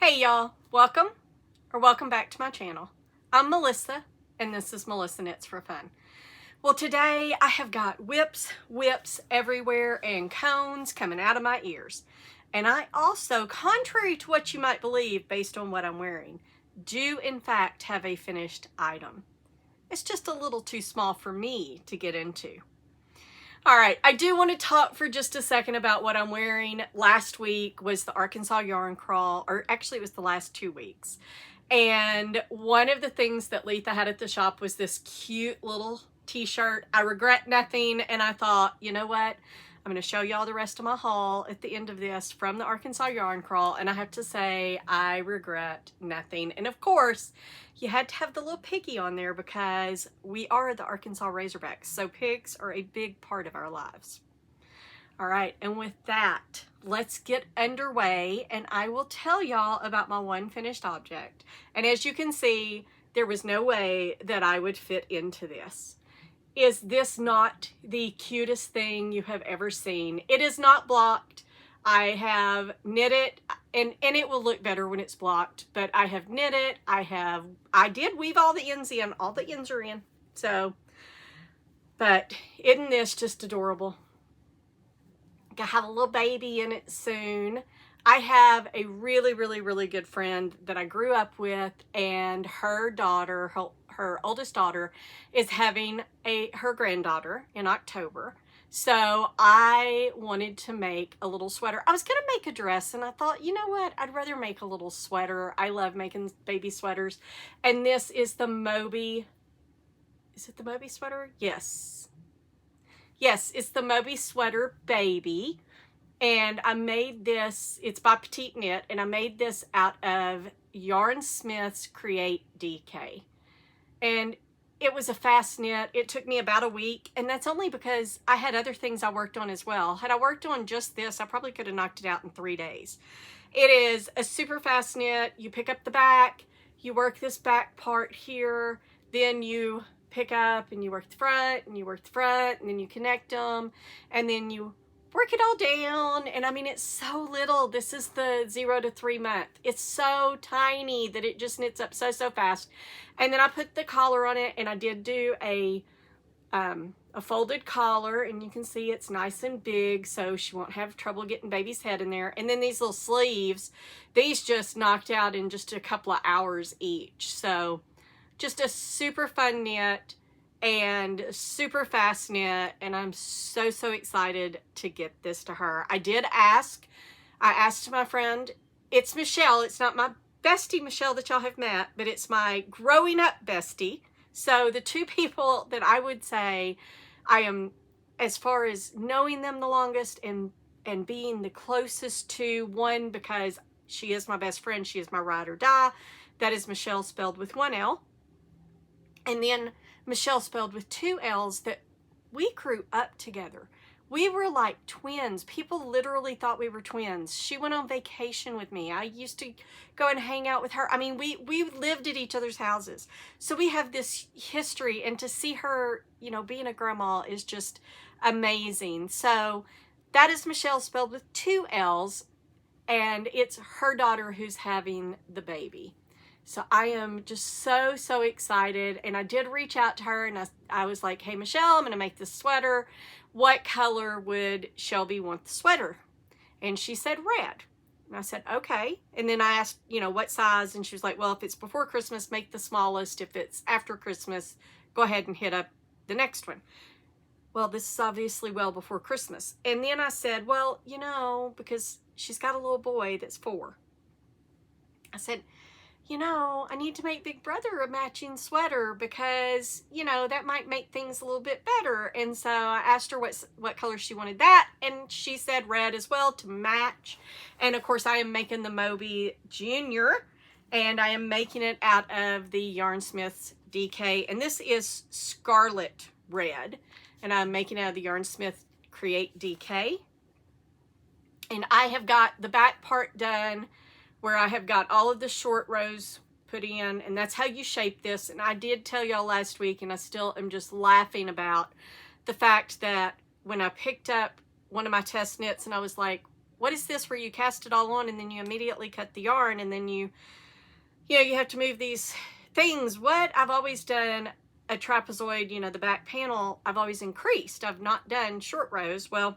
Hey y'all, welcome back to my channel. I'm Melissa, and this is Melissa Knits for Fun. Well, today I have got whips everywhere and cones coming out of my ears. And I also, contrary to what you might believe based on what I'm wearing, do in fact have a finished item. It's just a little too small for me to get into. All right, I do want to talk for just a second about what I'm wearing. Last week was the Arkansas yarn crawl, or actually it was the last 2 weeks. And one of the things that Letha had at the shop was this cute little t-shirt. I regret nothing, and I thought, you know what? I'm going to show y'all the rest of my haul at the end of this from the Arkansas yarn crawl, and I have to say I regret nothing. And of course, you had to have the little piggy on there because we are the Arkansas Razorbacks, so pigs are a big part of our lives. All right, and with that, let's get underway, and I will tell y'all about my one finished object. And as you can see, there was no way that I would fit into this. Is this not the cutest thing you have ever seen? It is not blocked. I have knit it, and it will look better when it's blocked, but I have knit it. I did weave all the ends in. All the ends are in. So, but isn't this just adorable? Gonna have a little baby in it soon. I have a really good friend that I grew up with, and her daughter, her oldest daughter, is having her granddaughter in October. So I wanted to make a little sweater. I was gonna make a dress, and I thought, you know what? I'd rather make a little sweater. I love making baby sweaters. And this is the Moby. Is it the Moby sweater? Yes. Yes, it's the Moby Sweater Baby. And I made this, it's by Petite Knit, and I made this out of Yarn Smith's Create DK. And it was a fast knit. It took me about a week, and that's only because I had other things I worked on as well. Had I worked on just this, I probably could have knocked it out in 3 days. It is a super fast knit. You pick up the back, you work this back part here, then you pick up and you work the front, and you work the front, and then you connect them, and then you work it all down. And I mean, it's so little. This is the 0 to 3 month. It's so tiny that it just knits up so fast. And then I put the collar on it, and I did do a folded collar, and you can see it's nice and big, so she won't have trouble getting baby's head in there. And then these little sleeves, these just knocked out in just a couple of hours each. So just a super fun knit and super fast knit, and I'm so excited to get this to her. I asked my friend, it's Michelle, it's not my bestie Michelle that y'all have met, but it's my growing up bestie. So the two people that I would say I am, as far as knowing them the longest and being the closest to, one because she is my best friend, she is my ride or die, that is Michelle, spelled with 1 L. And then Michelle, spelled with 2 L's, that we grew up together. We were like twins. People literally thought we were twins. She went on vacation with me. I used to go and hang out with her. I mean, we lived at each other's houses. So we have this history, and to see her, you know, being a grandma is just amazing. So that is Michelle, spelled with 2 L's, and it's her daughter who's having the baby. So I am just so excited, and I did reach out to her, and I was like, hey Michelle, I'm gonna make this sweater. What color would Shelby want the sweater? And she said red. And I said, okay. And then I asked, you know, what size? And she was like, well, if it's before Christmas, make the smallest. If it's after Christmas, go ahead and hit up the next one. Well, this is obviously well before Christmas. And then I said, well, you know, because she's got a little boy that's 4. I said, you know, I need to make Big Brother a matching sweater because, you know, that might make things a little bit better. And so I asked her what color she wanted that, and she said red as well to match. And of course I am making the Moby Junior, and I am making it out of the Yarn Smith's DK, and this is scarlet red, and I'm making it out of the Yarn Smith Create DK. And I have got the back part done, where I have got all of the short rows put in, and that's how you shape this. And I did tell y'all last week, and I still am just laughing about the fact that when I picked up one of my test knits and I was like, what is this where you cast it all on and then you immediately cut the yarn and then you have to move these things. What? I've always done a trapezoid, you know, the back panel, I've always increased. I've not done short rows. Well,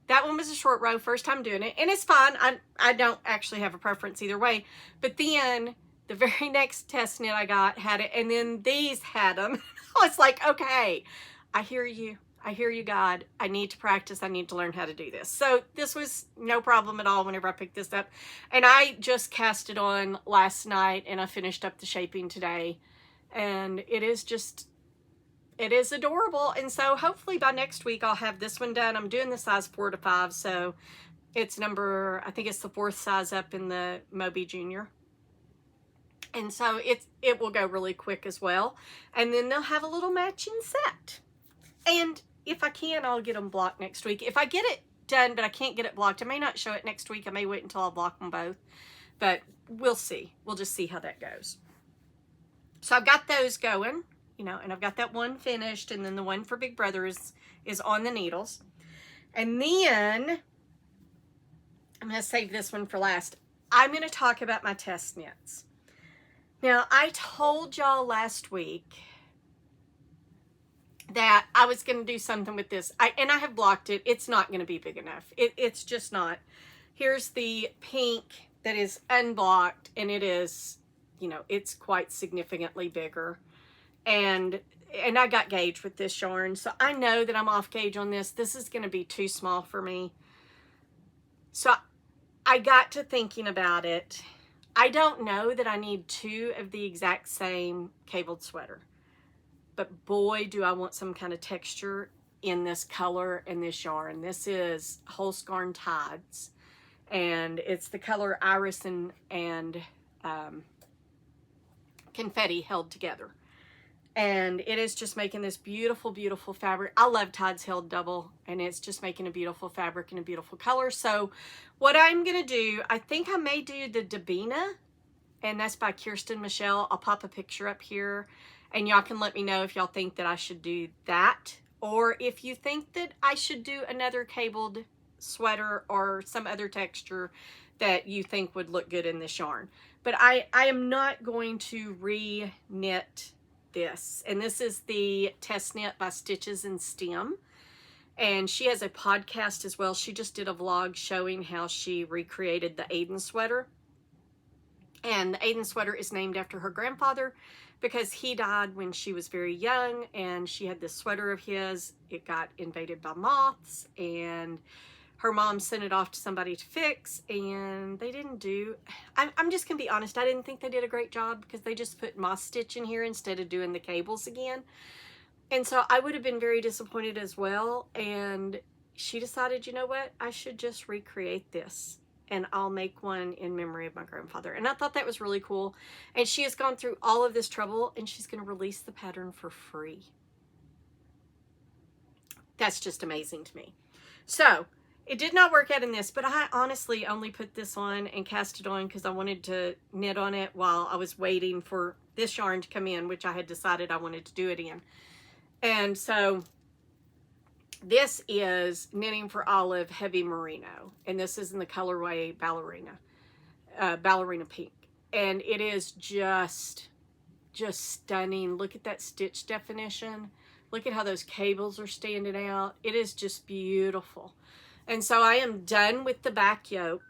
that one was a short row, first time doing it, and it's fine. I don't actually have a preference either way. But then the very next test knit I got had it, and then these had them. I was like, okay, I hear you. I hear you, God. I need to practice. I need to learn how to do this. So this was no problem at all whenever I picked this up. And I just cast it on last night, and I finished up the shaping today. And it is adorable. And so hopefully by next week I'll have this one done. I'm doing the size 4 to 5, so it's number, I think it's the 4th size up in the Moby Junior. And so it will go really quick as well. And then they'll have a little matching set. And if I can, I'll get them blocked next week. If I get it done but I can't get it blocked, I may not show it next week. I may wait until I block them both. But we'll see. We'll just see how that goes. So I've got those going, you know, and I've got that one finished, and then the one for Big Brother is on the needles. And then I'm going to save this one for last. I'm going to talk about my test knits. Now, I told y'all last week that I was going to do something with this. And I have blocked it. It's not going to be big enough. It's just not. Here's the pink that is unblocked, and it is, you know, it's quite significantly bigger. And I got gauge with this yarn, so I know that I'm off gauge on this. This is going to be too small for me. So I got to thinking about it. I don't know that I need 2 of the exact same cabled sweater, but boy, do I want some kind of texture in this color and this yarn. This is Whole Scarn Tides, and it's the color Iris and Confetti held together. And it is just making this beautiful, beautiful fabric. I love Tides held double, and it's just making a beautiful fabric and a beautiful color. So what I'm going to do, I think I may do the Dabina, and that's by Kirsten Michelle. I'll pop a picture up here, and y'all can let me know if y'all think that I should do that, or if you think that I should do another cabled sweater or some other texture that you think would look good in this yarn. But I am not going to re-knit this. And this is the test knit by Stitches and Stem. And she has a podcast as well. She just did a vlog showing how she recreated the Aiden Sweater. And the Aiden Sweater is named after her grandfather because he died when she was very young, and she had this sweater of his. It got invaded by moths, and her mom sent it off to somebody to fix, and they didn't do, I'm just gonna be honest, I didn't think they did a great job because they just put moss stitch in here instead of doing the cables again. And so I would have been very disappointed as well. And she decided, you know what, I should just recreate this, and I'll make one in memory of my grandfather. And I thought that was really cool. And she has gone through all of this trouble, and she's gonna release the pattern for free. That's just amazing to me. So it did not work out in this, but I honestly only put this on and cast it on because I wanted to knit on it while I was waiting for this yarn to come in, which I had decided I wanted to do it in. And so this is Knitting for Olive Heavy Merino, and this is in the colorway Ballerina Pink. And it is just stunning. Look at that stitch definition. Look at how those cables are standing out. It is just beautiful. And so I am done with the back yoke.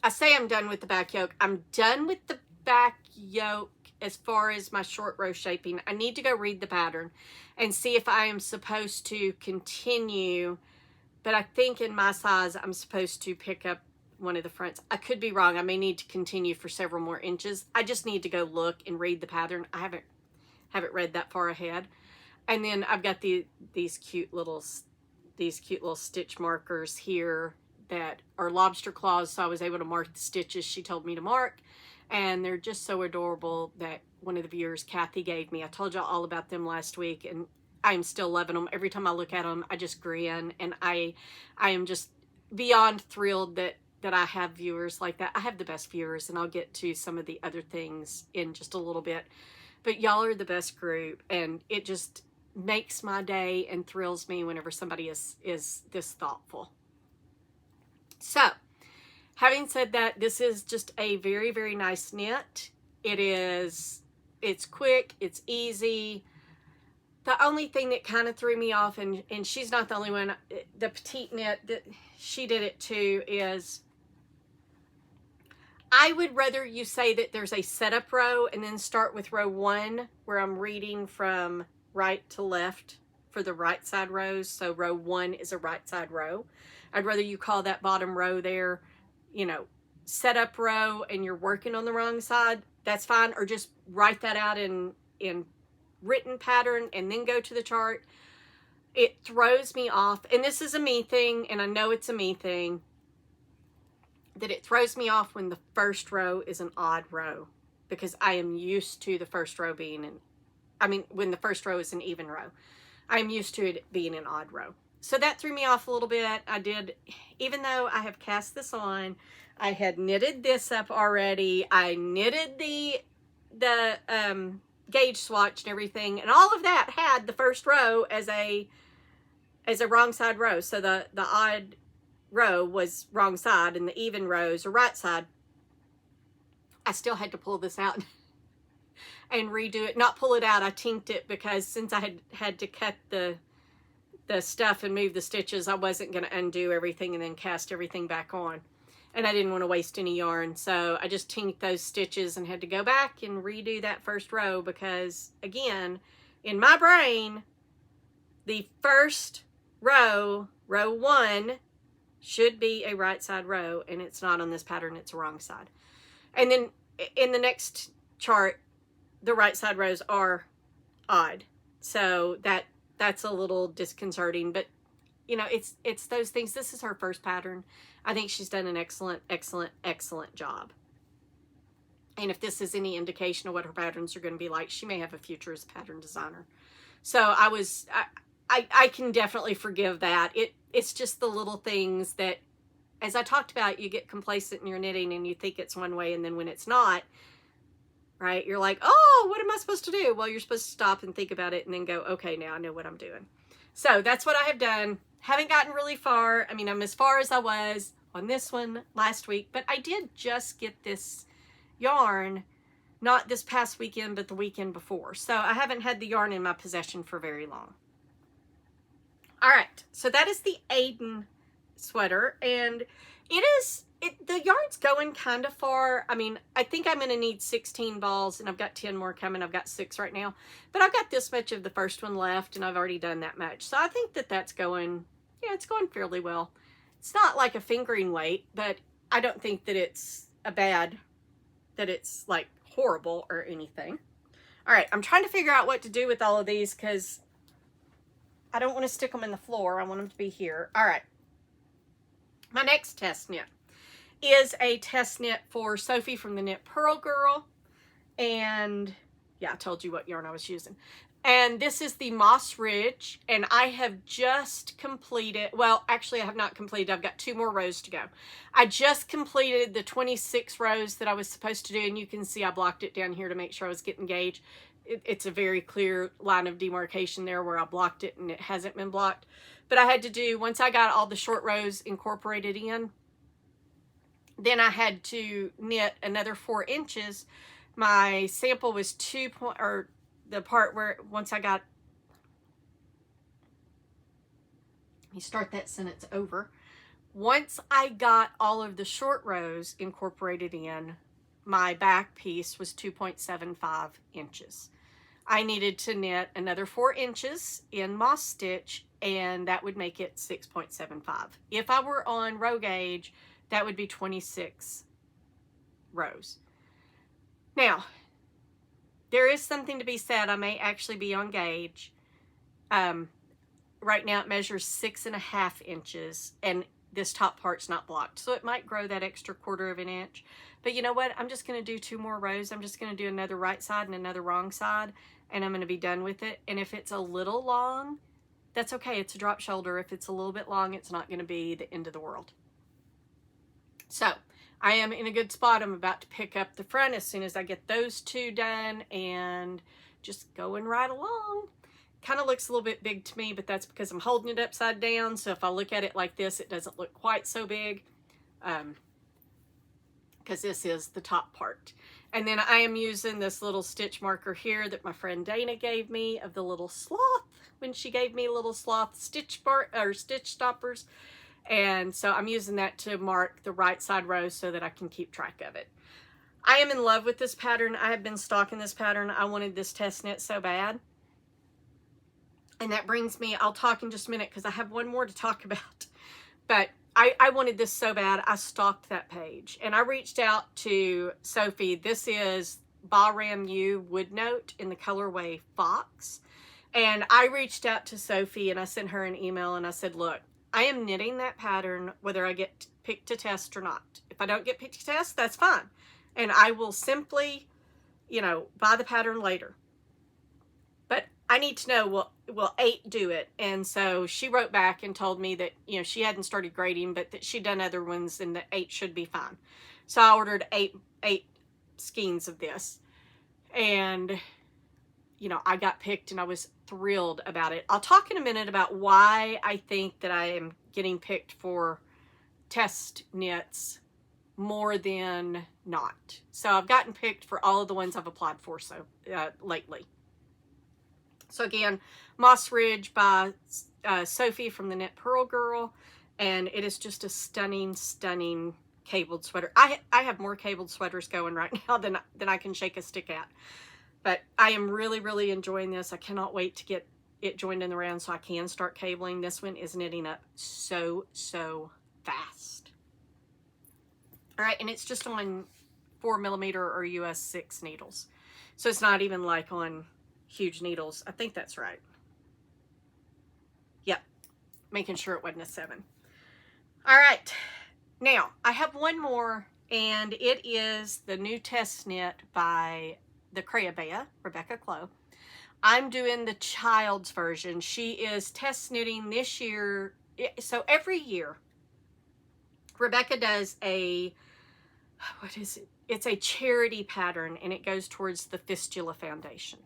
I say I'm done with the back yoke. I'm done with the back yoke as far as my short row shaping. I need to go read the pattern and see if I am supposed to continue. But I think in my size, I'm supposed to pick up one of the fronts. I could be wrong. I may need to continue for several more inches. I just need to go look and read the pattern. I haven't read that far ahead. And then I've got these cute little stitch markers here that are lobster claws, so I was able to mark the stitches she told me to mark, and they're just so adorable that one of the viewers, Kathy, gave me. I told y'all all about them last week, and I'm still loving them. Every time I look at them, I just grin, and I am just beyond thrilled that I have viewers like that. I have the best viewers, and I'll get to some of the other things in just a little bit, but y'all are the best group, and it just makes my day and thrills me whenever somebody is this thoughtful. So, having said that, this is just a very, very nice knit. It's quick, it's easy. The only thing that kind of threw me off, and she's not the only one, the petite knit, that she did it too, is I would rather you say that there's a setup row and then start with row 1 where I'm reading from right to left for the right side rows. So row 1 is a right side row. I'd rather you call that bottom row there, you know, setup row, and you're working on the wrong side. That's fine. Or just write that out in written pattern and then go to the chart. It throws me off, and this is a me thing, and I know it's a me thing, that it throws me off when the first row is an odd row, because I am used to the first row being when the first row is an even row, I'm used to it being an odd row. So that threw me off a little bit. I did, even though I have cast this on, I had knitted this up already. I knitted the gauge swatch and everything, and all of that had the first row as a wrong side row. So the odd row was wrong side and the even rows are right side. I still had to pull this out and redo it. Not pull it out, I tinked it, because since I had to cut the stuff and move the stitches, I wasn't going to undo everything and then cast everything back on. And I didn't want to waste any yarn, so I just tinked those stitches and had to go back and redo that first row, because again, in my brain, the first row, row 1, should be a right side row, and it's not on this pattern, it's a wrong side. And then in the next chart, the right side rows are odd. So that's a little disconcerting, but you know, it's those things. This is her first pattern. I think she's done an excellent, excellent, excellent job. And if this is any indication of what her patterns are going to be like, she may have a future as a pattern designer. So I can definitely forgive that. It's just the little things that, as I talked about, you get complacent in your knitting and you think it's one way, and then when it's not, right, you're like, oh, what am I supposed to do? Well, you're supposed to stop and think about it and then go, okay, now I know what I'm doing. So that's what I have done. Haven't gotten really far. I mean, I'm as far as I was on this one last week, but I did just get this yarn, not this past weekend, but the weekend before. So I haven't had the yarn in my possession for very long. All right, so that is the Aiden sweater, and the yarn's going kind of far. I mean, I think I'm going to need 16 balls, and I've got 10 more coming. I've got 6 right now, but I've got this much of the first one left, and I've already done that much. So I think that that's going, yeah, it's going fairly well. It's not like a fingering weight, but I don't think that it's that it's like horrible or anything. All right, I'm trying to figure out what to do with all of these, because I don't want to stick them in the floor. I want them to be here. All right. My next test knit is a test knit for Sophie from the Knit Pearl Girl. And yeah, I told you what yarn I was using. And this is the Mossridge, and I have just completed, well, actually I have not completed. I've got 2 more rows to go. I just completed the 26 rows that I was supposed to do, and you can see I blocked it down here to make sure I was getting gauge. It's a very clear line of demarcation there where I blocked it and it hasn't been blocked. But I had to do, once I got all the short rows incorporated in, then I had to knit another 4 inches. My sample was the part where once I got, let me start that sentence over. Once I got all of the short rows incorporated in, my back piece was 2.75 inches. I needed to knit another 4 inches in moss stitch, and that would make it 6.75. If I were on row gauge, that would be 26 rows. Now, there is something to be said. I may actually be on gauge. Right now it measures 6.5 inches, and this top part's not blocked, so it might grow that extra 1/4 of an inch. But you know what? I'm just going to do 2 more rows. I'm just going to do another right side and another wrong side, and I'm going to be done with it. And if it's a little long, that's okay. It's a drop shoulder. If it's a little bit long, it's not going to be the end of the world. So I am in a good spot. I'm about to pick up the front as soon as I get those 2 done, and just going right along. Kind of looks a little bit big to me, but that's because I'm holding it upside down. So if I look at it like this, it doesn't look quite so big. because this is the top part. And then I am using this little stitch marker here that my friend Dana gave me of the little sloth, when she gave me little sloth stitch stoppers. And so I'm using that to mark the right side row so that I can keep track of it. I am in love with this pattern. I have been stalking this pattern. I wanted this test knit so bad. And that brings me, I'll talk in just a minute because I have one more to talk about. But I wanted this so bad, I stalked that page. And I reached out to Sophie. This is Bahram U Wood Note in the colorway Fox. And I reached out to Sophie and I sent her an email and I said, look, I am knitting that pattern whether I get picked to test or not. If I don't get picked to test, that's fine. And I will simply, you know, buy the pattern later. But I need to know, will 8 do it? And so she wrote back and told me that, you know, she hadn't started grading, but that she'd done other ones and that 8 should be fine. So I ordered eight skeins of this. And, you know, I got picked and I was thrilled about it. I'll talk in a minute about why I think that I am getting picked for test knits more than not. So I've gotten picked for all of the ones I've applied for lately. So again, Mossridge by Sophie from the Knit Pearl Girl, and it is just a stunning, stunning cabled sweater. I have more cabled sweaters going right now than I can shake a stick at. But I am really, really enjoying this. I cannot wait to get it joined in the round so I can start cabling. This one is knitting up so, so fast. All right, and it's just on 4mm or US 6 needles. So it's not even like on huge needles. I think that's right. Yep, making sure it wasn't a 7. All right, now I have one more, and it is the new test knit by the Crayabea, Rebecca Clow. I'm doing the child's version. She is test knitting this year. So every year, Rebecca does a, what is it? It's a charity pattern, and it goes towards the Fistula Foundation.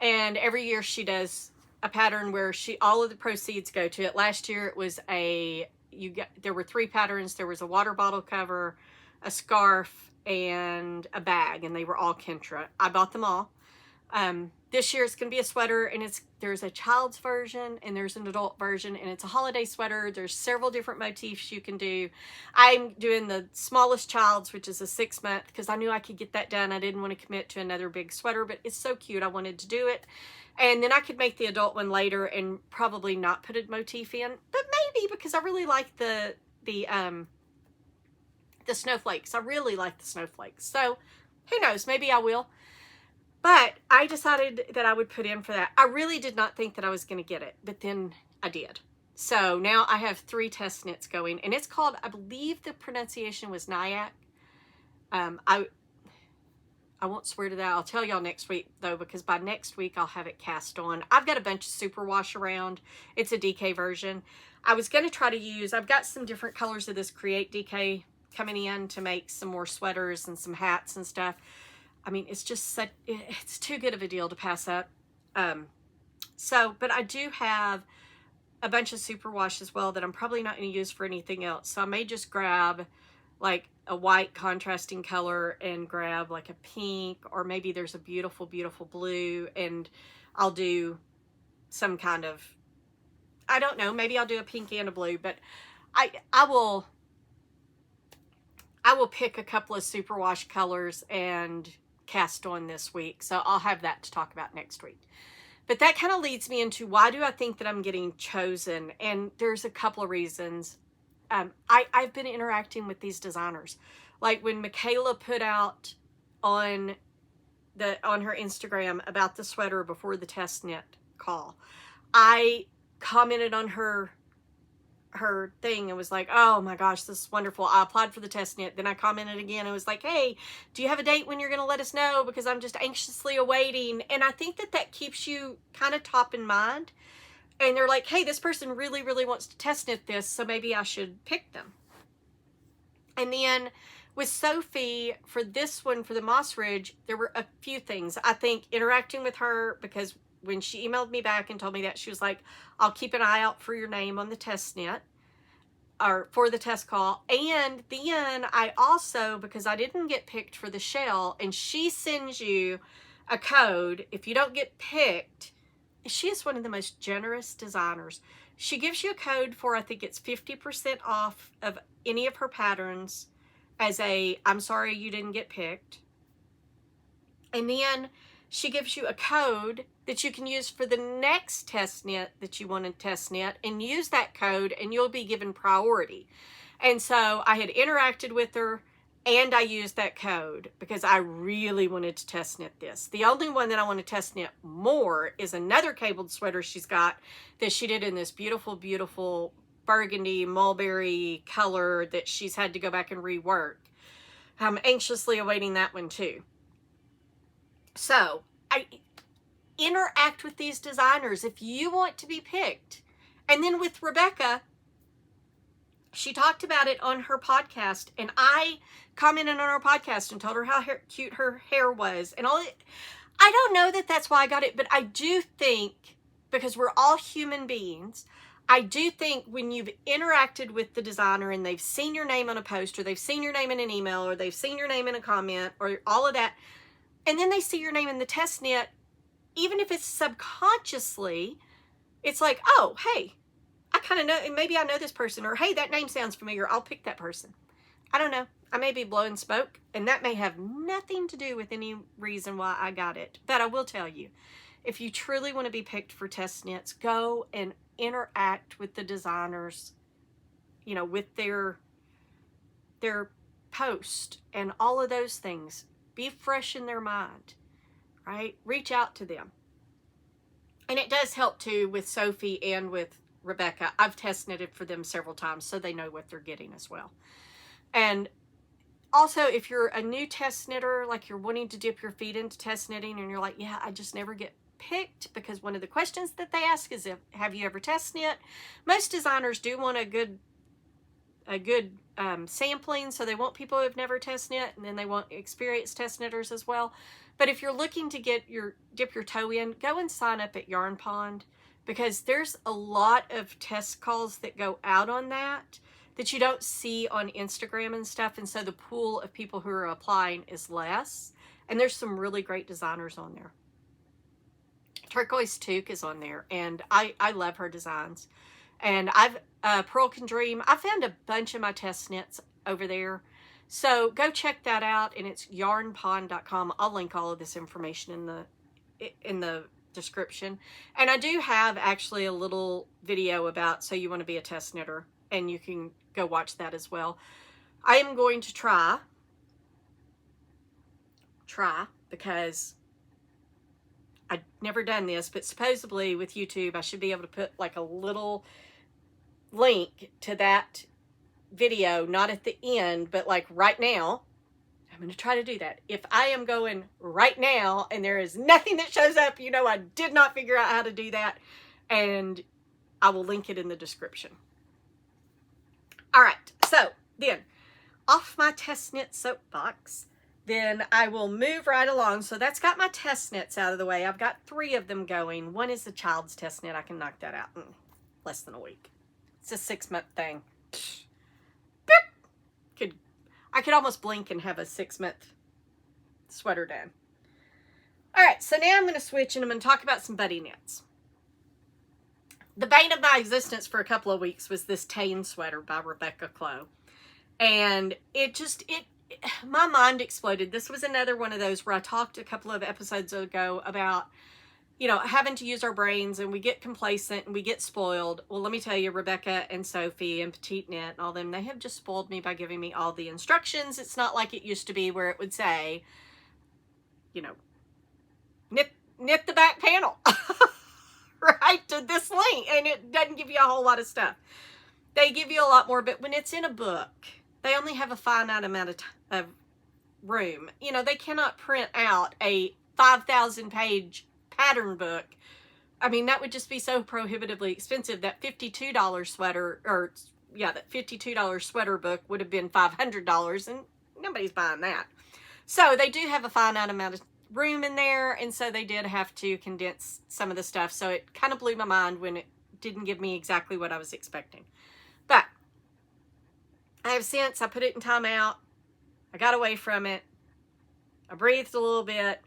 And every year she does a pattern where all of the proceeds go to it. Last year it was there were 3 patterns. There was a water bottle cover, a scarf, and a bag, and they were all Kentra. I bought them all. This year it's going to be a sweater, and there's a child's version and there's an adult version, and it's a holiday sweater. There's several different motifs you can do. I'm doing the smallest child's, which is a 6-month, because I knew I could get that done. I didn't want to commit to another big sweater, but it's so cute. I wanted to do it. And then I could make the adult one later and probably not put a motif in, but maybe, because I really like the snowflakes. I really like the snowflakes. So who knows, maybe I will. But I decided that I would put in for that. I really did not think that I was going to get it, but then I did. So now I have 3 test knits going, and it's called, I believe the pronunciation was Nyack. I won't swear to that. I'll tell y'all next week, though, because by next week I'll have it cast on. I've got a bunch of superwash around. It's a DK version. I was going to try to use, I've got some different colors of this Create DK coming in to make some more sweaters and some hats and stuff. I mean, it's just it's too good of a deal to pass up. But I do have a bunch of superwash as well that I'm probably not going to use for anything else. So I may just grab like a white contrasting color and grab like a pink, or maybe there's a beautiful, beautiful blue, and I'll do some kind of, I don't know, maybe I'll do a pink and a blue, but I will pick a couple of superwash colors and cast on this week. So I'll have that to talk about next week. But that kind of leads me into, why do I think that I'm getting chosen? And there's a couple of reasons. I've been interacting with these designers. Like when Michaela put out on her Instagram about the sweater before the test knit call, I commented on her thing and was like, oh my gosh, this is wonderful. I applied for the test knit. Then I commented again and was like, hey, do you have a date when you're going to let us know? Because I'm just anxiously awaiting. And I think that keeps you kind of top in mind. And they're like, hey, this person really, really wants to test knit this, so maybe I should pick them. And then with Sophie, for this one, for the Mossridge, there were a few things. I think interacting with her, because when she emailed me back and told me that, she was like, I'll keep an eye out for your name on the test knit. or for the test call. And then I also, because I didn't get picked for the shell, and she sends you a code if you don't get picked. She is one of the most generous designers. She gives you a code for, I think it's 50% off of any of her patterns as a, I'm sorry you didn't get picked. And then she gives you a code that you can use for the next test knit that you want to test knit, and use that code and you'll be given priority. And so I had interacted with her and I used that code because I really wanted to test knit this. The only one that I want to test knit more is another cabled sweater she's got that she did in this beautiful, beautiful burgundy mulberry color that she's had to go back and rework. I'm anxiously awaiting that one too. So I interact with these designers if you want to be picked. And then with Rebecca, she talked about it on her podcast, and I commented on her podcast and told her how cute her hair was and all it. I don't know that that's why I got it, but I do think, because we're all human beings, I do think when you've interacted with the designer and they've seen your name on a post, or they've seen your name in an email, or they've seen your name in a comment, or all of that, and then they see your name in the test knit, even if it's subconsciously, it's like, oh, hey, I kind of know, maybe I know this person, or hey, that name sounds familiar, I'll pick that person. I don't know. I may be blowing smoke, and that may have nothing to do with any reason why I got it. But I will tell you, if you truly want to be picked for test knits, go and interact with the designers, you know, with their post and all of those things. Be fresh in their mind, right? Reach out to them. And it does help too with Sophie and with Rebecca. I've test knitted for them several times, so they know what they're getting as well. And also, if you're a new test knitter, like you're wanting to dip your feet into test knitting and you're like, yeah, I just never get picked, because one of the questions that they ask is, have you ever test knit? Most designers do want a good sampling, so they want people who have never test knit, and then they want experienced test knitters as well. But if you're looking to dip your toe in, go and sign up at Yarn Pond, because there's a lot of test calls that go out on that you don't see on Instagram and stuff, and so the pool of people who are applying is less, and there's some really great designers on there. Turquoise Toque is on there, and I love her designs. And Pearl Can Dream, I found a bunch of my test knits over there, so go check that out, and it's yarnpond.com. I'll link all of this information in the description. And I do have actually a little video about So You Want to Be a Test Knitter, and you can go watch that as well. I am going to try, because I've never done this, but supposedly with YouTube, I should be able to put like a little link to that video, not at the end, but like right now. I'm going to try to do that. If I am going right now and there is nothing that shows up, you know, I did not figure out how to do that, and I will link it in the description. All right, so then off my test knit soapbox, then I will move right along. So that's got my test knits out of the way. I've got 3 of them going. One is the child's test knit. I can knock that out in less than a week. It's a 6-month thing. I could almost blink and have a 6-month sweater done. All right, so now I'm going to switch, and I'm going to talk about some buddy knits. The bane of my existence for a couple of weeks was this Tain Sweater by Rebecca Clow. And my mind exploded. This was another one of those where I talked a couple of episodes ago about, you know, having to use our brains, and we get complacent and we get spoiled. Well, let me tell you, Rebecca and Sophie and Petite Knit and all them, they have just spoiled me by giving me all the instructions. It's not like it used to be where it would say, you know, knit the back panel, right, to this link, and it doesn't give you a whole lot of stuff. They give you a lot more, but when it's in a book, they only have a finite amount of room. You know, they cannot print out a 5,000 page pattern book. I mean, that would just be so prohibitively expensive. That $52 sweater, or yeah, that $52 sweater book would have been $500, and nobody's buying that. So they do have a finite amount of room in there, and so they did have to condense some of the stuff. So it kind of blew my mind when it didn't give me exactly what I was expecting. But I have since, I put it in timeout. I got away from it. I breathed a little bit.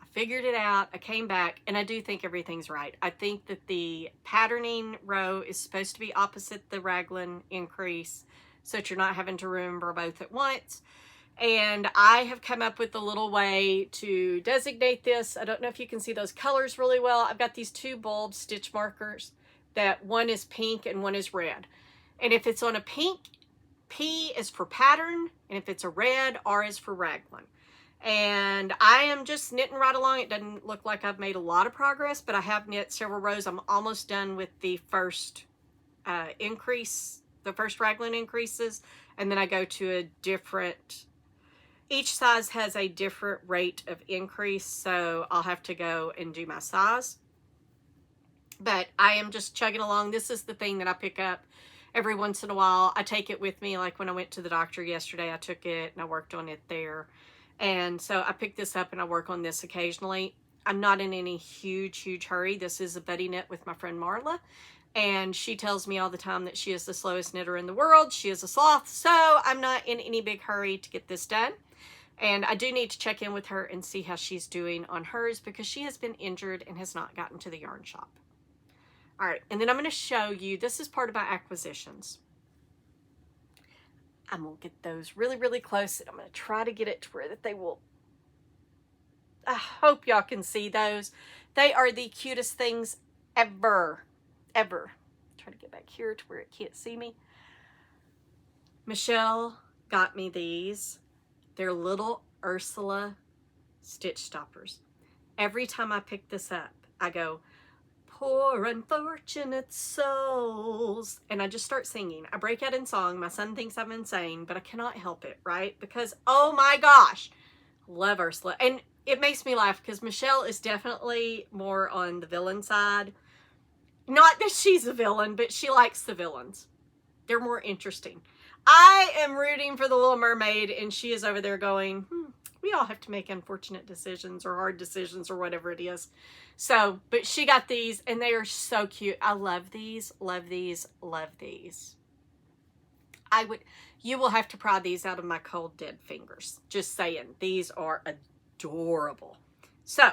I figured it out. I came back, and I do think everything's right. I think that the patterning row is supposed to be opposite the raglan increase so that you're not having to remember both at once. And I have come up with a little way to designate this. I don't know if you can see those colors really well. I've got these two bulb stitch markers that one is pink and one is red. And if it's on a pink, P is for pattern, and if it's a red, R is for raglan. And I am just knitting right along. It doesn't look like I've made a lot of progress, but I have knit several rows. I'm almost done with the first increase, the first raglan increases, and then I go to a different, each size has a different rate of increase, so I'll have to go and do my size. But I am just chugging along. This is the thing that I pick up every once in a while. I take it with me, like when I went to the doctor yesterday, I took it and I worked on it there. And so I pick this up and I work on this occasionally. I'm not in any huge hurry. This is a buddy knit with my friend Marla. And she tells me all the time that she is the slowest knitter in the world. She is a sloth. So I'm not in any big hurry to get this done. And I do need to check in with her and see how she's doing on hers because she has been injured and has not gotten to the yarn shop. All right, and then I'm going to show you, this is part of my acquisitions. I'm going to get those really close, and I'm going to try to get it to where that they will, I hope y'all can see those. They are the cutest things ever. Try to get back here to where it can't see me. Michelle got me these. They're little Ursula stitch stoppers. Every time I pick this up, I go, poor unfortunate souls, and I just start singing. I break out in song. My son thinks I'm insane, but I cannot help it, right? Because, oh my gosh, love Ursula. And it makes me laugh because Michelle is definitely more on the villain side. Not that she's a villain, but she likes the villains. They're more interesting. I am rooting for the Little Mermaid, and she is over there going, we all have to make unfortunate decisions or hard decisions or whatever it is. So, but she got these, and they are so cute. I love these, love these, love these. You will have to pry these out of my cold, dead fingers. Just saying. These are adorable. So,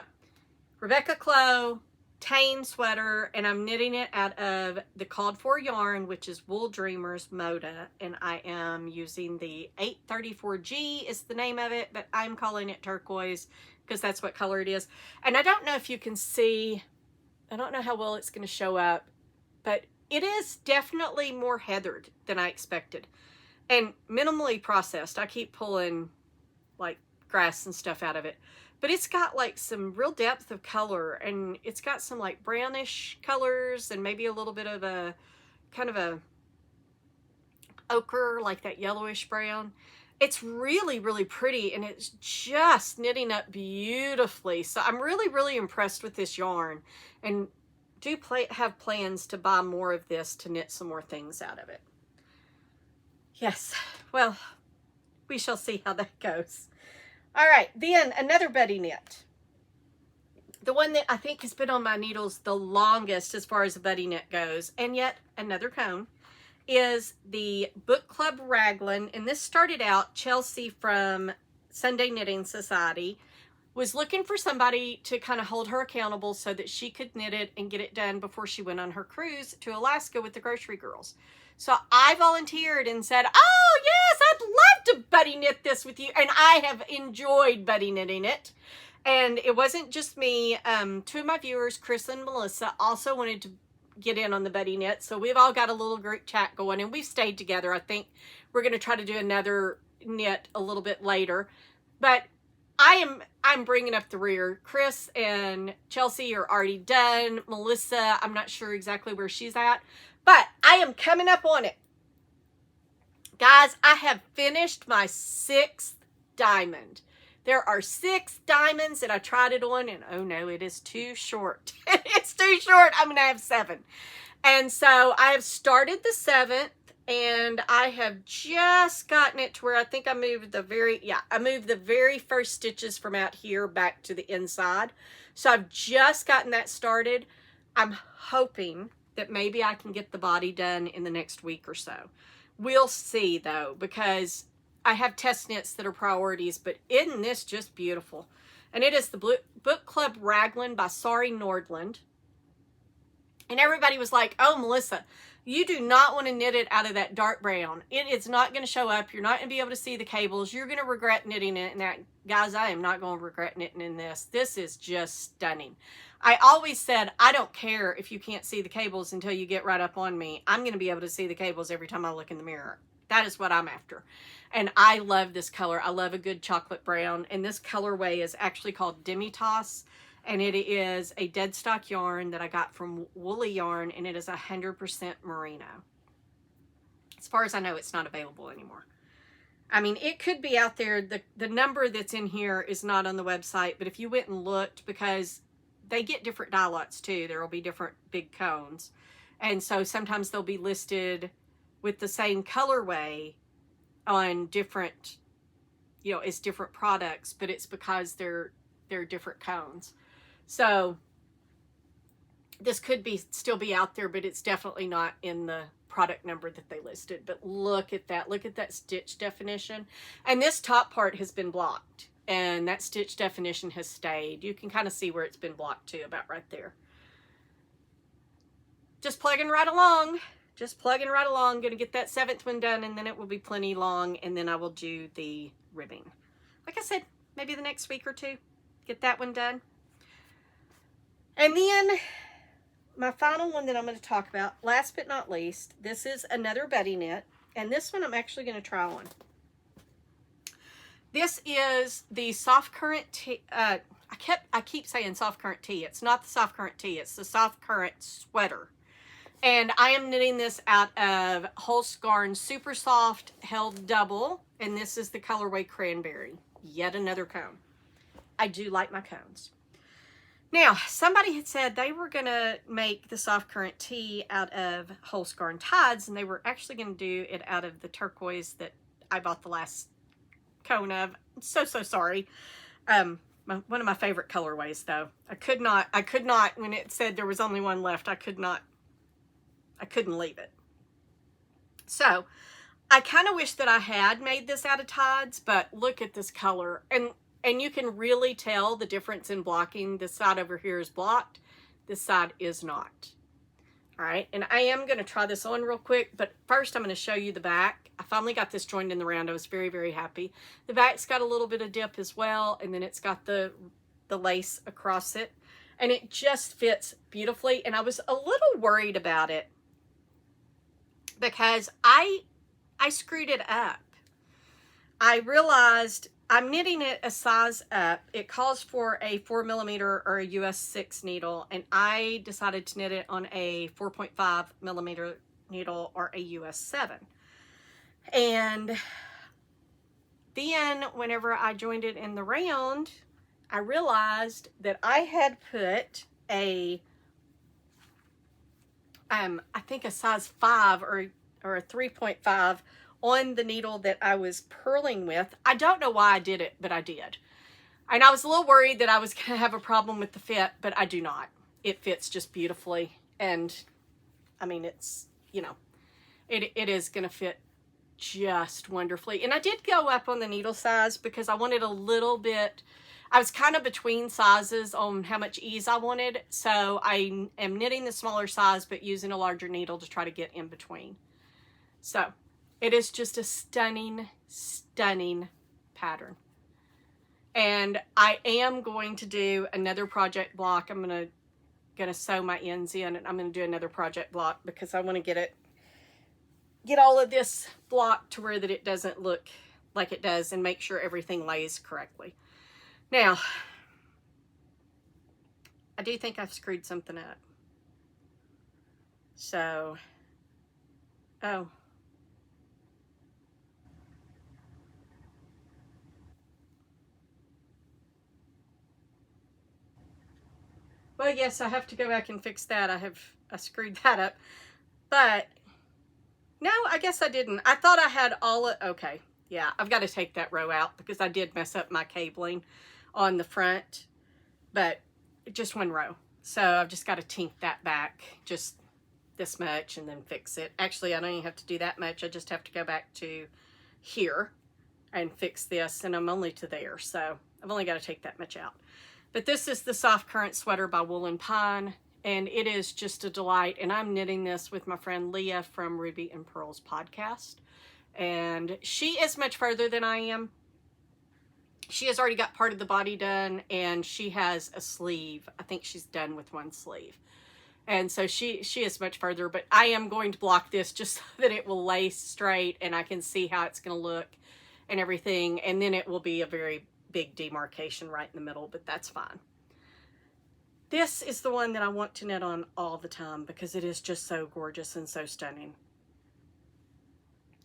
Rebecca Clow, Tain Sweater, and I'm knitting it out of the called for yarn, which is Wool Dreamers Moda, and I am using the 834G is the name of it, but I'm calling it turquoise because that's what color it is. And I don't know if you can see, I don't know how well it's going to show up, but it is definitely more heathered than I expected and minimally processed. I keep pulling like grass and stuff out of it. But it's got like some real depth of color, and it's got some like brownish colors and maybe a little bit of a kind of a ochre, like that yellowish brown. It's really pretty, and it's just knitting up beautifully. So I'm really impressed with this yarn, and do have plans to buy more of this to knit some more things out of it. Yes, well, we shall see how that goes. All right, then another buddy knit. The one that I think has been on my needles the longest as far as a buddy knit goes, and yet another cone, is the Bookclub Raglan. And this started out, Chelsea from Sunday Knitting Society was looking for somebody to kind of hold her accountable so that she could knit it and get it done before she went on her cruise to Alaska with the grocery girls. So I volunteered and said, oh yes, I'd love to buddy knit this with you. And I have enjoyed buddy knitting it. And it wasn't just me. Two of my viewers, Chris and Melissa, also wanted to get in on the buddy knit. So we've all got a little group chat going, and we've stayed together. I think we're going to try to do another knit a little bit later. But I'm bringing up the rear. Chris and Chelsea are already done. Melissa, I'm not sure exactly where she's at, but I am coming up on it. Guys, I have finished my 6th diamond. There are 6 diamonds that I tried it on, and oh no, it is too short. It's too short. I'm going to have 7. And so I have started the 7th, and I have just gotten it to where I think I moved the very first stitches from out here back to the inside. So I've just gotten that started. I'm hoping that maybe I can get the body done in the next week or so. We'll see though, because I have test knits that are priorities, but isn't this just beautiful? And it is the Bookclub Raglan by Sari Nordland. And everybody was like, oh, Melissa, you do not want to knit it out of that dark brown. It is not going to show up. You're not going to be able to see the cables. You're going to regret knitting it. And that, guys, I am not going to regret knitting in this. This is just stunning. I always said, I don't care if you can't see the cables until you get right up on me. I'm going to be able to see the cables every time I look in the mirror. That is what I'm after. And I love this color. I love a good chocolate brown. And this colorway is actually called Demi-Tasse. And it is a dead stock yarn that I got from Woolly Yarn, and it is 100% merino. As far as I know, it's not available anymore. I mean, it could be out there. The number that's in here is not on the website, but if you went and looked, because they get different dye lots too, there will be different big cones. And so sometimes they'll be listed with the same colorway on different, you know, it's different products, but it's because they're different cones. So this could be still be out there, but it's definitely not in the product number that they listed. But look at that. Look at that stitch definition. And this top part has been blocked, and that stitch definition has stayed. You can kind of see where it's been blocked too, about right there. Just plugging right along. Just plugging right along. Going to get that 7th one done, and then it will be plenty long, and then I will do the ribbing. Like I said, maybe the next week or two. Get that one done. And then my final one that I'm going to talk about, last but not least, this is another buddy knit, and this one I'm actually going to try on. This is the soft current tee. I keep saying soft current tee. It's not the soft current tee. It's the soft current sweater. And I am knitting this out of Holzgarn Super Soft Held Double, and this is the colorway Cranberry. Yet another cone. I do like my cones. Now, somebody had said they were going to make the soft current tee out of Holzgarn Tides, and they were actually going to do it out of the turquoise that I bought the last cone of. I'm so sorry. One of my favorite colorways, though. I could not, when it said there was only one left, I couldn't leave it. So, I kind of wish that I had made this out of Tides, but look at this color. And you can really tell the difference in blocking. This side over here is blocked. This side is not. All right, and I am going to try this on real quick, but first I'm going to show you the back. I finally got this joined in the round. I was very, very happy. The back's got a little bit of dip as well, and then it's got the lace across it, and it just fits beautifully. And I was a little worried about it because I screwed it up. I realized I'm knitting it a size up. It calls for a 4mm or a US 6 needle, and I decided to knit it on a 4.5mm needle or a US 7. And then whenever I joined it in the round, I realized that I had put a, I think a size 5 or a 3.5 on the needle that I was purling with. I don't know why I did it, but I did. And I was a little worried that I was going to have a problem with the fit, but I do not. It fits just beautifully. And I mean, it's, you know, it is going to fit just wonderfully. And I did go up on the needle size because I wanted a little bit, I was kind of between sizes on how much ease I wanted. So I am knitting the smaller size, but using a larger needle to try to get in between. So it is just a stunning, stunning pattern. And I am going to do another project block. I'm gonna sew my ends in, and I'm gonna do another project block because I want to get all of this blocked to where that it doesn't look like it does, and make sure everything lays correctly. Now, I do think I've screwed something up. So, oh. Well, yes, I have to go back and fix that. I screwed that up. But, no, I guess I didn't. I thought I had all of, okay. Yeah, I've got to take that row out because I did mess up my cabling on the front. But, just one row. So, I've just got to tink that back. Just this much and then fix it. Actually, I don't even have to do that much. I just have to go back to here and fix this, and I'm only to there, so I've only got to take that much out. But this is the Soft Current Sweater by Wool and Pine, and it is just a delight. And I'm knitting this with my friend Leah from Ruby and Pearls podcast, and she is much further than I am. She has already got part of the body done, and she has a sleeve. I think she's done with one sleeve. And so she is much further, but I am going to block this just so that it will lay straight and I can see how it's going to look and everything. And then it will be a very big demarcation right in the middle, but that's fine. This is the one that I want to knit on all the time because it is just so gorgeous and so stunning.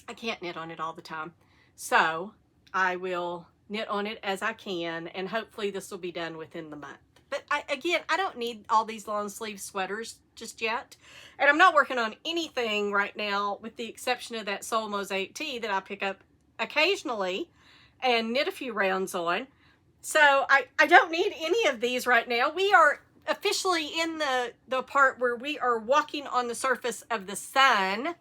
I can't knit on it all the time, so I will knit on it as I can, and hopefully this will be done within the month. But again, I don't need all these long sleeve sweaters just yet. And I'm not working on anything right now with the exception of that Soul Mosaic tee that I pick up occasionally and knit a few rounds on. So I don't need any of these right now. We are officially in the part where we are walking on the surface of the sun.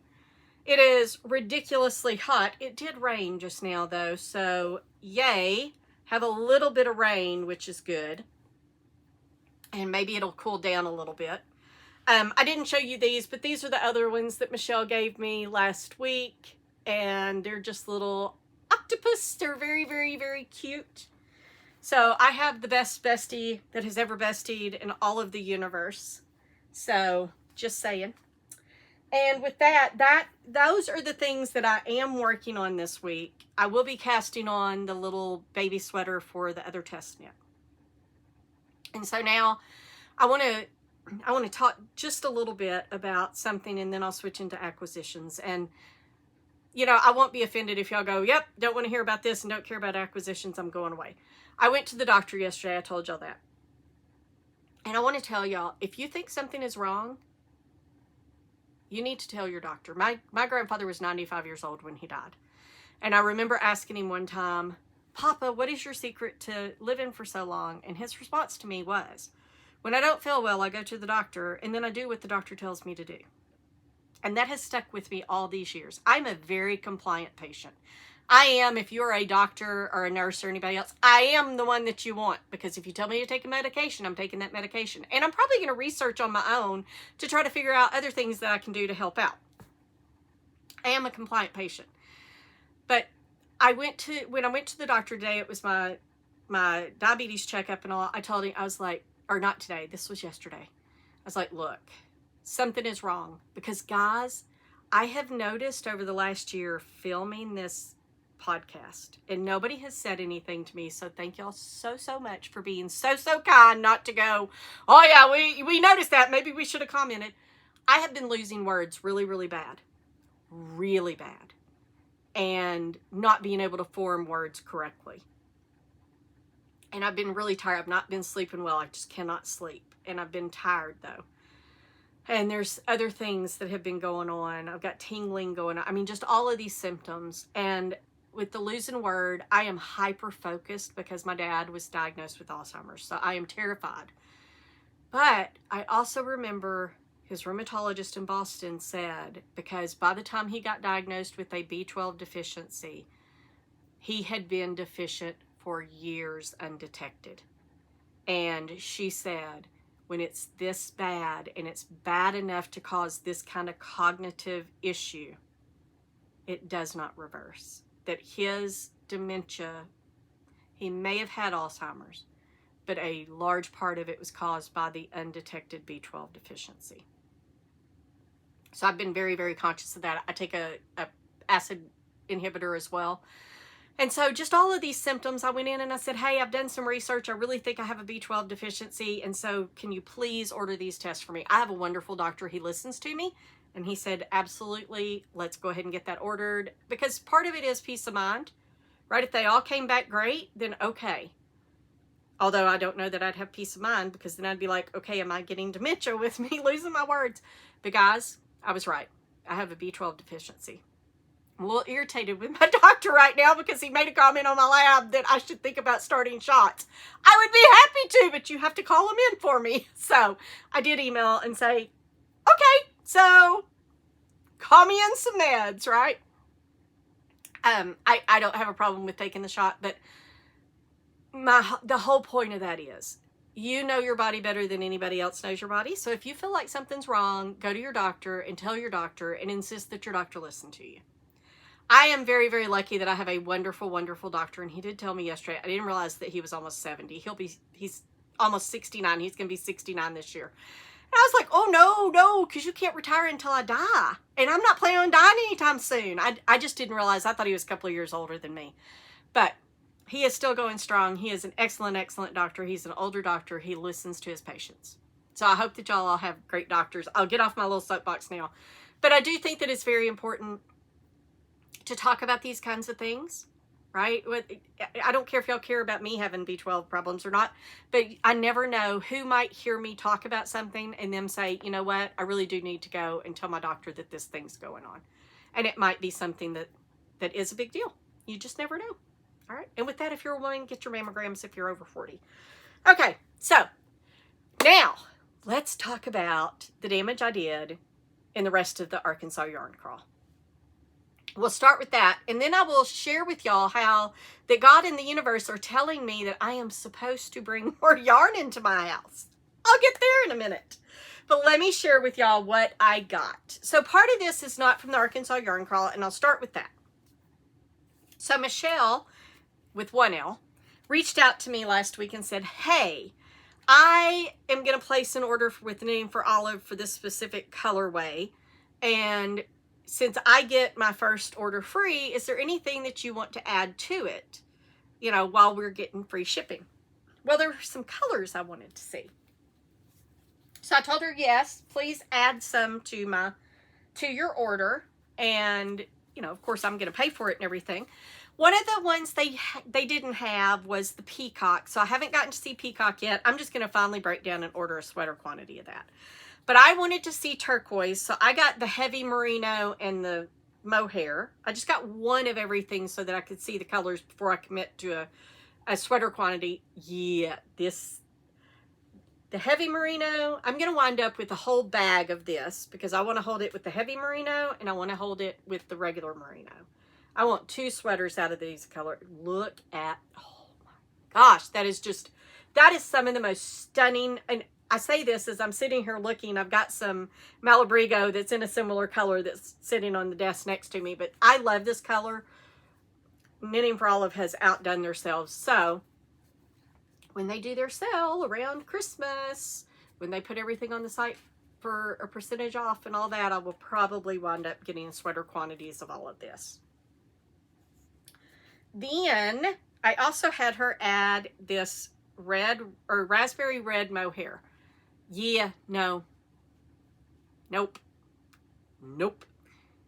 It is ridiculously hot. It did rain just now though, so yay. Have a little bit of rain, which is good. And maybe it'll cool down a little bit. I didn't show you these, but these are the other ones that Michelle gave me last week. And they're just little octopus. They're very, very, very cute. So I have the best bestie that has ever bestied in all of the universe. So just saying. And with that, those are the things that I am working on this week. I will be casting on the little baby sweater for the other test knit. And so now I want to talk just a little bit about something, and then I'll switch into acquisitions. And, you know, I won't be offended if y'all go, yep, don't want to hear about this and don't care about acquisitions. I'm going away. I went to the doctor yesterday. I told y'all that. And I want to tell y'all, if you think something is wrong, you need to tell your doctor. My grandfather was 95 years old when he died. And I remember asking him one time, Papa, what is your secret to living for so long? And his response to me was, when I don't feel well, I go to the doctor, and then I do what the doctor tells me to do. And that has stuck with me all these years. I'm a very compliant patient. I am, if you're a doctor or a nurse or anybody else, I am the one that you want. Because if you tell me to take a medication, I'm taking that medication. And I'm probably going to research on my own to try to figure out other things that I can do to help out. I am a compliant patient. But when I went to the doctor today, it was my diabetes checkup and all. I told him, I was like, or not today, this was yesterday. I was like, look, something is wrong. Because guys, I have noticed over the last year filming this podcast, and nobody has said anything to me. So thank y'all so much for being so kind not to go, oh yeah, we noticed that. Maybe we should have commented. I have been losing words really bad. Really bad. And not being able to form words correctly. And I've been really tired. I've not been sleeping well. I just cannot sleep. And I've been tired though. And there's other things that have been going on. I've got tingling going on. I mean, just all of these symptoms. And with the losing word, I am hyper focused because my dad was diagnosed with Alzheimer's. So I am terrified. But I also remember his rheumatologist in Boston said, because by the time he got diagnosed with a B12 deficiency, he had been deficient for years undetected. And she said, when it's this bad and it's bad enough to cause this kind of cognitive issue, it does not reverse. That his dementia, he may have had Alzheimer's, but a large part of it was caused by the undetected B12 deficiency. So I've been very conscious of that. I take a acid inhibitor as well. And so just all of these symptoms, I went in and I said, hey, I've done some research. I really think I have a B12 deficiency. And so can you please order these tests for me? I have a wonderful doctor. He listens to me. And he said, absolutely, let's go ahead and get that ordered. Because part of it is peace of mind, right? If they all came back great, then okay. Although I don't know that I'd have peace of mind, because then I'd be like, okay, am I getting dementia with me losing my words? But guys, I was right. I have a B12 deficiency. I'm a little irritated with my doctor right now because he made a comment on my lab that I should think about starting shots. I would be happy to, but you have to call him in for me. So I did email and say, okay, So, call me in some meds, right? I don't have a problem with taking the shot, but the whole point of that is, you know your body better than anybody else knows your body. So if you feel like something's wrong, go to your doctor and tell your doctor and insist that your doctor listen to you. I am very, very lucky that I have a wonderful, wonderful doctor. And he did tell me yesterday, I didn't realize that he was almost 70. He's almost 69. He's going to be 69 this year. And I was like, oh, no, because you can't retire until I die. And I'm not planning on dying anytime soon. I just didn't realize. I thought he was a couple of years older than me. But he is still going strong. He is an excellent, excellent doctor. He's an older doctor. He listens to his patients. So I hope that y'all all have great doctors. I'll get off my little soapbox now. But I do think that it's very important to talk about these kinds of things, right? I don't care if y'all care about me having B12 problems or not, but I never know who might hear me talk about something and them say, you know what, I really do need to go and tell my doctor that this thing's going on. And it might be something that is a big deal. You just never know. All right. And with that, if you're a woman, get your mammograms if you're over 40. Okay. So now let's talk about the damage I did in the rest of the Arkansas yarn crawl. We'll start with that. And then I will share with y'all how that God and the universe are telling me that I am supposed to bring more yarn into my house. I'll get there in a minute. But let me share with y'all what I got. So part of this is not from the Arkansas yarn crawl, and I'll start with that. So Michelle, with 1L, reached out to me last week and said, hey, I am going to place an order with Knitting for Olive for this specific colorway. And since I get my first order free, is there anything that you want to add to it, you know, while we're getting free shipping? Well, there were some colors I wanted to see. So I told her, yes, please add some to your order. And, you know, of course, I'm going to pay for it and everything. One of the ones they didn't have was the peacock. So I haven't gotten to see peacock yet. I'm just going to finally break down and order a sweater quantity of that. But I wanted to see turquoise. So I got the heavy merino and the mohair. I just got one of everything so that I could see the colors before I commit to a sweater quantity. Yeah, the heavy merino, I'm going to wind up with a whole bag of this because I want to hold it with the heavy merino and I want to hold it with the regular merino. I want 2 sweaters out of these colors. Look at, oh my gosh, that is some of the most stunning. And I say this as I'm sitting here looking. I've got some Malabrigo that's in a similar color that's sitting on the desk next to me. But I love this color. Knitting for Olive has outdone themselves. So when they do their sale around Christmas, when they put everything on the site for a percentage off and all that, I will probably wind up getting sweater quantities of all of this. Then I also had her add this red or raspberry red mohair. Yeah, no. Nope.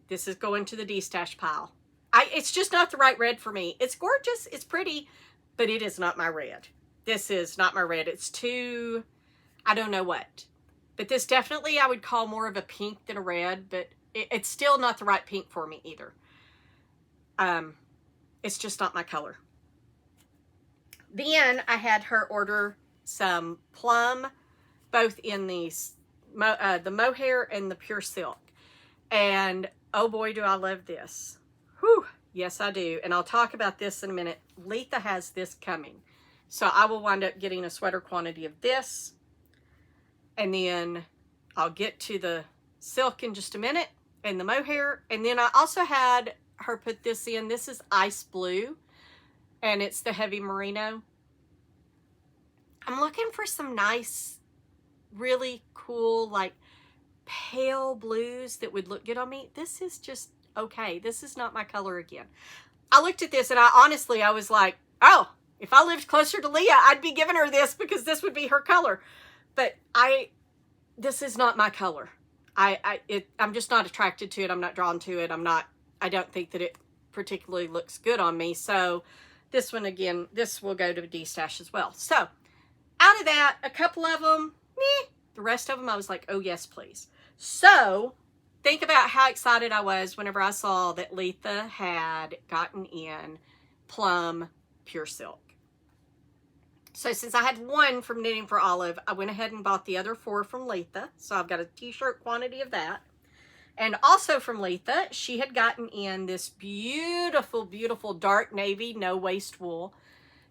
This is going to the D-stash pile. It's just not the right red for me. It's gorgeous. It's pretty, but it is not my red. This is not my red. It's too, I don't know what. But this definitely I would call more of a pink than a red, but it's still not the right pink for me either. It's just not my color. Then I had her order some plum, both in the mohair and the pure silk. And oh boy, do I love this. Whew, yes I do. And I'll talk about this in a minute. Letha has this coming. So I will wind up getting a sweater quantity of this. And then I'll get to the silk in just a minute and the mohair. And then I also had her put this in. This is ice blue and it's the heavy merino. I'm looking for some nice, really cool, like pale blues that would look good on me. This is just okay. This is not my color again. I looked at this and I was like, oh, if I lived closer to Leah, I'd be giving her this because this would be her color. But this is not my color. I'm just not attracted to it. I'm not drawn to it. I don't think that it particularly looks good on me. So this one, again, this will go to D-stash as well. So out of that, a couple of them, meh. The rest of them, I was like, oh yes, please. So think about how excited I was whenever I saw that Letha had gotten in plum pure silk. So since I had one from Knitting for Olive, I went ahead and bought the other 4 from Letha. So I've got a t-shirt quantity of that. And also from Letha, she had gotten in this beautiful, beautiful dark navy no-waste wool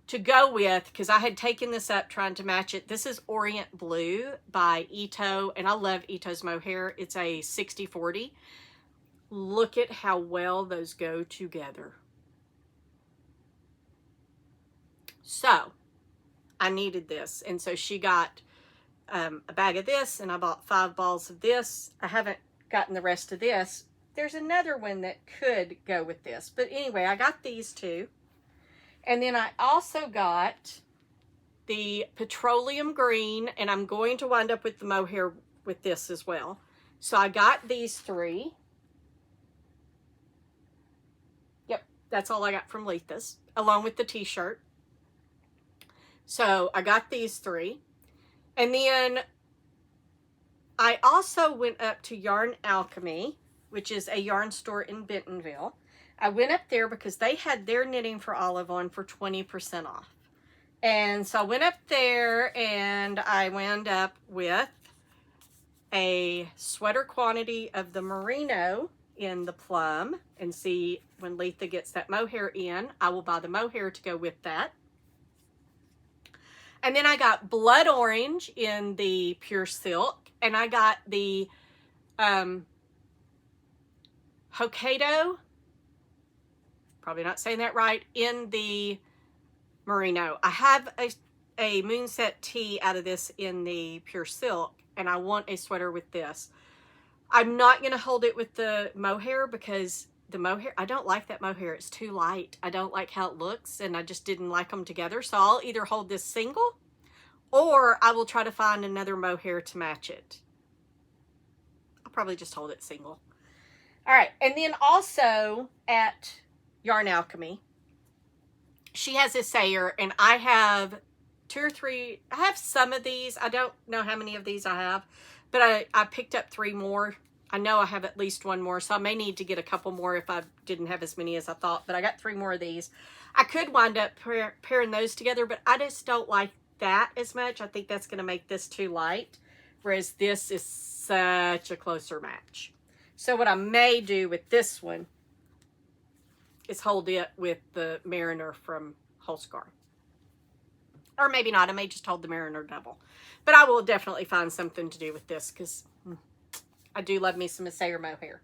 to go with, because I had taken this up trying to match it. This is Orient Blue by Ito, and I love Ito's mohair. It's a 60/40. Look at how well those go together. So I needed this, and so she got a bag of this, and I bought 5 balls of this. I haven't gotten the rest of this. There's another one that could go with this, but anyway, I got these two. And then I also got the petroleum green, and I'm going to wind up with the mohair with this as well. So I got these 3. Yep, that's all I got from Letha's, along with the t-shirt. So I got these 3. And then I also went up to Yarn Alchemy, which is a yarn store in Bentonville. I went up there because they had their Knitting for Olive on for 20% off. And so I went up there and I wound up with a sweater quantity of the merino in the plum. And see, when Letha gets that mohair in, I will buy the mohair to go with that. And then I got blood orange in the pure silk. And I got the Hokkaido, probably not saying that right, in the merino. I have a moonset tee out of this in the pure silk, and I want a sweater with this. I'm not going to hold it with the mohair because the mohair, I don't like that mohair. It's too light. I don't like how it looks, and I just didn't like them together. So I'll either hold this single, or I will try to find another mohair to match it. I'll probably just hold it single. All right, and then also at Yarn Alchemy, she has a sayer, and I have 2 or 3. I have some of these. I don't know how many of these I have, but I picked up 3 more. I know I have at least 1 more, so I may need to get a couple more if I didn't have as many as I thought, but I got 3 more of these. I could wind up pairing those together, but I just don't like that as much. I think that's going to make this too light, whereas this is such a closer match. So what I may do with this one is hold it with the Mariner from Holscar. Or maybe not. I may just hold the Mariner double. But I will definitely find something to do with this because I do love me some Sayer mohair.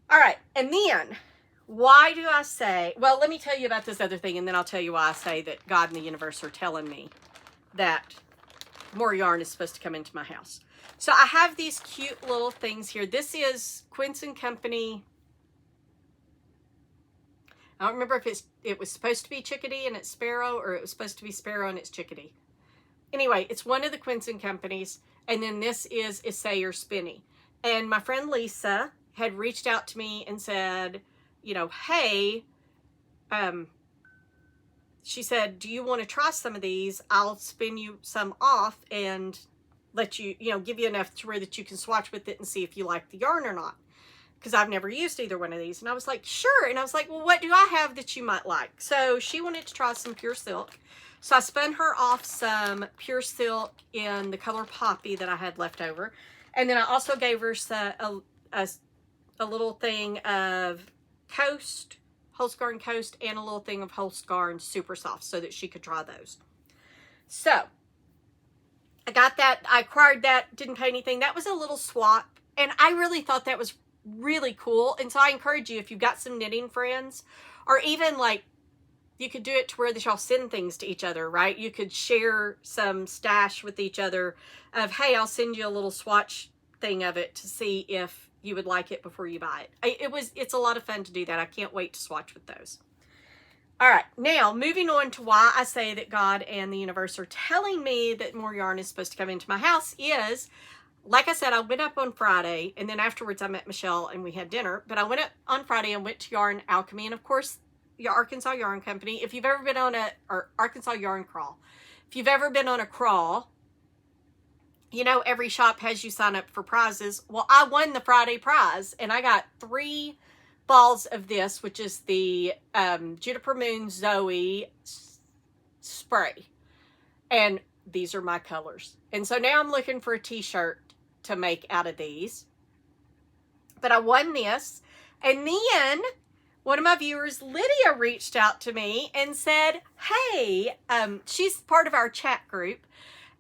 All right. And then, why do I say... Well, let me tell you about this other thing, and then I'll tell you why I say that God and the universe are telling me that more yarn is supposed to come into my house. So I have these cute little things here. This is Quince & Company... I don't remember if it was supposed to be Chickadee and it's Sparrow, or it was supposed to be Sparrow and it's Chickadee. Anyway, it's one of the Quince & Companies, and then this is Sayer Spinny. And my friend Lisa had reached out to me and said, you know, hey, she said, do you want to try some of these? I'll spin you some off and let you, you know, give you enough to where that you can swatch with it and see if you like the yarn or not. Because I've never used either one of these. And I was like, sure. And I was like, well, what do I have that you might like? So she wanted to try some pure silk. So I spun her off some pure silk in the color Poppy that I had left over. And then I also gave her a little thing of Coast, Holsgarn Coast, and a little thing of Holsgarn Super Soft so that she could try those. So I got that. I acquired that. Didn't pay anything. That was a little swap. And I really thought that was really cool. And so I encourage you, if you've got some knitting friends, or even like you could do it to where y'all send things to each other, right? You could share some stash with each other of, hey, I'll send you a little swatch thing of it to see if you would like it before you buy it. It's a lot of fun to do that. I can't wait to swatch with those. All right, now moving on to why I say that God and the universe are telling me that more yarn is supposed to come into my house is, like I said, I went up on Friday, and then afterwards I met Michelle and we had dinner. But I went up on Friday and went to Yarn Alchemy, and of course, your Arkansas Yarn Company. If you've ever been on or Arkansas Yarn Crawl. If you've ever been on a crawl, you know every shop has you sign up for prizes. Well, I won the Friday prize, and I got 3 balls of this, which is the Juniper Moon Zoe spray. And these are my colors. And so now I'm looking for a t-shirt to make out of these. But I won this. And then one of my viewers, Lydia, reached out to me and said, hey, she's part of our chat group.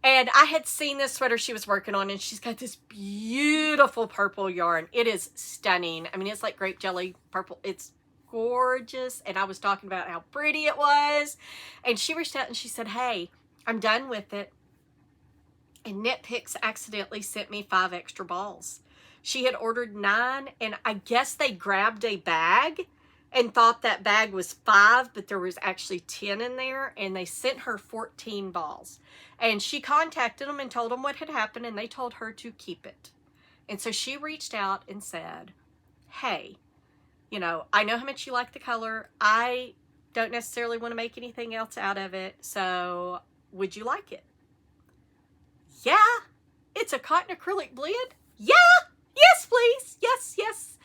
And I had seen this sweater she was working on, and she's got this beautiful purple yarn. It is stunning. I mean, it's like grape jelly purple. It's gorgeous. And I was talking about how pretty it was. And she reached out and she said, hey, I'm done with it. And Knit Picks accidentally sent me 5 extra balls. She had ordered 9, and I guess they grabbed a bag and thought that bag was 5, but there was actually 10 in there, and they sent her 14 balls. And she contacted them and told them what had happened, and they told her to keep it. And so she reached out and said, hey, you know, I know how much you like the color. I don't necessarily want to make anything else out of it, so would you like it? Yeah, it's a cotton acrylic blend. Yeah, yes, please. Yes, yes.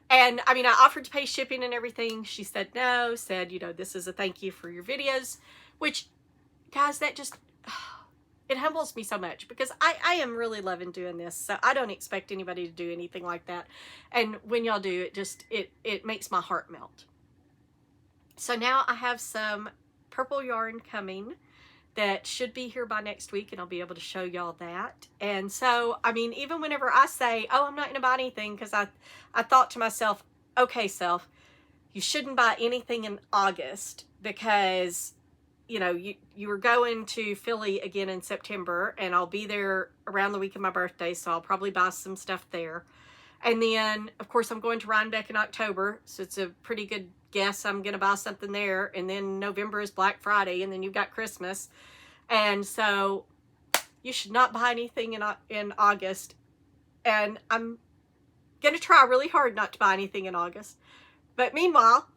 And I mean, I offered to pay shipping and everything. She said no, said, you know, this is a thank you for your videos, which, guys, that just, it humbles me so much because I am really loving doing this. So I don't expect anybody to do anything like that. And when y'all do, it just, it makes my heart melt. So now I have some purple yarn coming that should be here by next week, and I'll be able to show y'all that. And so, I mean, even whenever I say, oh, I'm not going to buy anything, because I thought to myself, okay, self, you shouldn't buy anything in August because, you know, you were going to Philly again in September, and I'll be there around the week of my birthday, so I'll probably buy some stuff there. And then, of course, I'm going to Rhinebeck in October, so it's a pretty good guess I'm going to buy something there. And then November is Black Friday, and then you've got Christmas. And so you should not buy anything in August. And I'm going to try really hard not to buy anything in August. But meanwhile,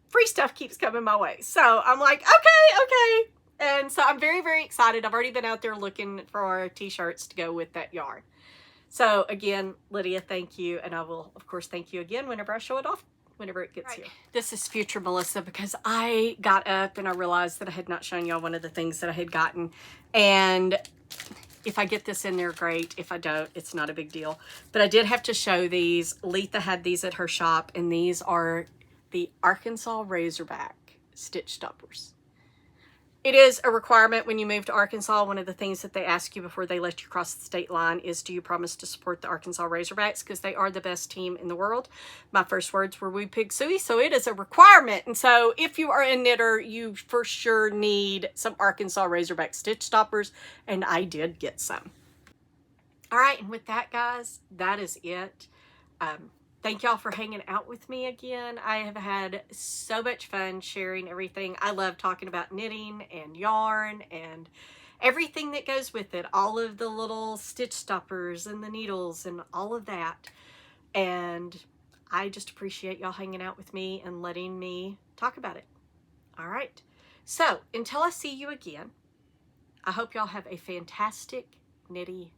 free stuff keeps coming my way. So I'm like, okay. And so I'm very, very excited. I've already been out there looking for our t-shirts to go with that yarn. So again, Lydia, thank you. And I will, of course, thank you again whenever I show it off, whenever it gets here. This is future Melissa because I got up and I realized that I had not shown y'all one of the things that I had gotten. And if I get this in there, great. If I don't, it's not a big deal. But I did have to show these. Letha had these at her shop, and these are the Arkansas Razorback stitch stoppers. It is a requirement when you move to Arkansas. One of the things that they ask you before they let you cross the state line is, do you promise to support the Arkansas Razorbacks? Because they are the best team in the world. My first words were "Woo Pig Suey," so it is a requirement. And so if you are a knitter, you for sure need some Arkansas Razorback stitch stoppers, and I did get some. All right, and with that, guys, that is it. Thank y'all for hanging out with me again. I have had so much fun sharing everything. I love talking about knitting and yarn and everything that goes with it. All of the little stitch stoppers and the needles and all of that. And I just appreciate y'all hanging out with me and letting me talk about it. All right. So until I see you again, I hope y'all have a fantastic knitty